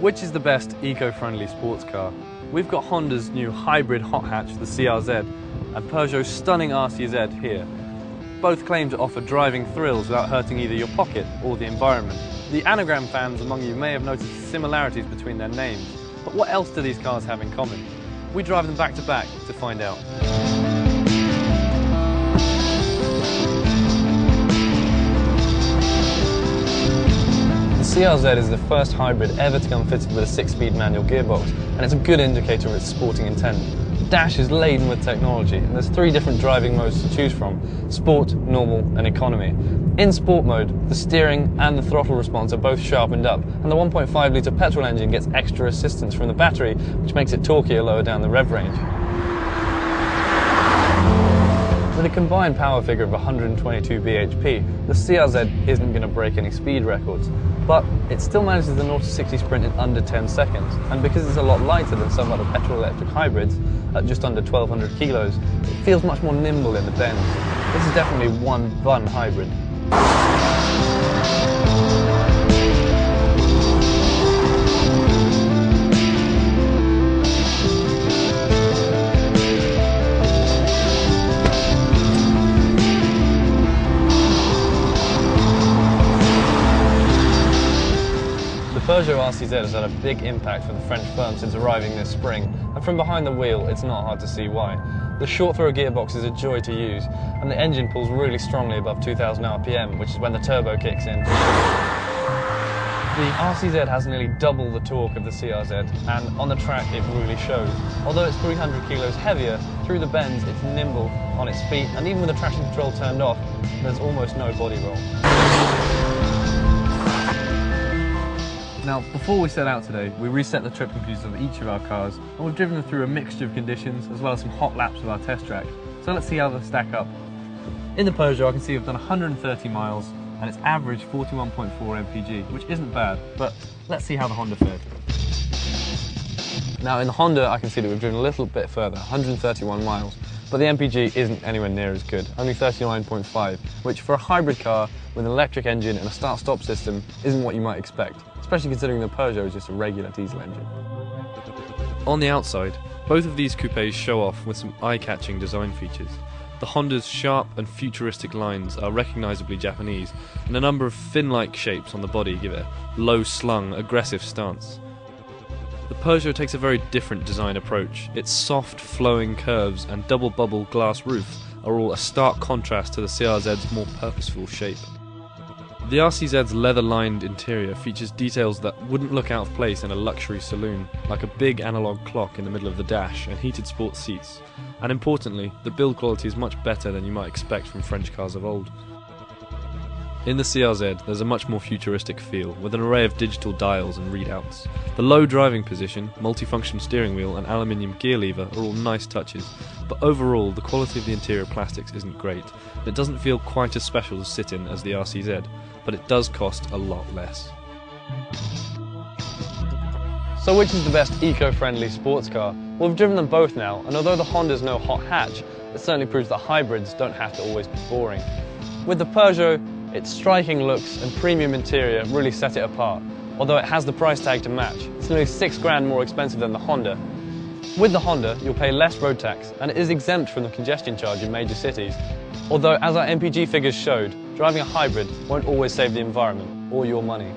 Which is the best eco-friendly sports car? We've got Honda's new hybrid hot hatch, the CRZ, and Peugeot's stunning RCZ here. Both claim to offer driving thrills without hurting either your pocket or the environment. The anagram fans among you may have noticed similarities between their names, but what else do these cars have in common? We drive them back to back to find out. The CRZ is the first hybrid ever to come fitted with a 6-speed manual gearbox, and it's a good indicator of its sporting intent. The dash is laden with technology, and there's 3 different driving modes to choose from: Sport, Normal and Economy. In Sport mode, the steering and the throttle response are both sharpened up, and the 1.5 litre petrol engine gets extra assistance from the battery, which makes it torquier lower down the rev range. With a combined power figure of 122 bhp, the CRZ isn't going to break any speed records, but it still manages the 0-60 sprint in under 10 seconds, and because it's a lot lighter than some other petrol-electric hybrids, at just under 1,200 kilos, it feels much more nimble in the bends. This is definitely one fun hybrid. The Peugeot RCZ has had a big impact for the French firm since arriving this spring, and from behind the wheel it's not hard to see why. The short throw gearbox is a joy to use, and the engine pulls really strongly above 2000 RPM, which is when the turbo kicks in. The RCZ has nearly double the torque of the CRZ, and on the track it really shows. Although it's 300 kilos heavier, through the bends it's nimble on its feet, and even with the traction control turned off, there's almost no body roll. Now, before we set out today, we reset the trip computers of each of our cars, and we've driven them through a mixture of conditions, as well as some hot laps with our test track. So let's see how they stack up. In the Peugeot, I can see we've done 130 miles, and it's average 41.4 mpg, which isn't bad, but let's see how the Honda fared. Now, in the Honda, I can see that we've driven a little bit further, 131 miles, but the mpg isn't anywhere near as good, only 39.5, which for a hybrid car with an electric engine and a start-stop system isn't what you might expect, especially considering the Peugeot is just a regular diesel engine. On the outside, both of these coupes show off with some eye-catching design features. The Honda's sharp and futuristic lines are recognisably Japanese, and a number of fin-like shapes on the body give it a low-slung, aggressive stance. The Peugeot takes a very different design approach. Its soft, flowing curves and double-bubble glass roof are all a stark contrast to the CRZ's more purposeful shape. The RCZ's leather-lined interior features details that wouldn't look out of place in a luxury saloon, like a big analogue clock in the middle of the dash and heated sports seats. And importantly, the build quality is much better than you might expect from French cars of old. In the CRZ, there's a much more futuristic feel, with an array of digital dials and readouts. The low driving position, multifunction steering wheel and aluminium gear lever are all nice touches, but overall the quality of the interior plastics isn't great, and it doesn't feel quite as special to sit in as the RCZ, but it does cost a lot less. So which is the best eco-friendly sports car? Well, we've driven them both now, and although the Honda's no hot hatch, it certainly proves that hybrids don't have to always be boring. With the Peugeot, its striking looks and premium interior really set it apart, although it has the price tag to match. It's nearly £6 more expensive than the Honda. With the Honda, you'll pay less road tax, and it is exempt from the congestion charge in major cities. Although, as our MPG figures showed, driving a hybrid won't always save the environment or your money.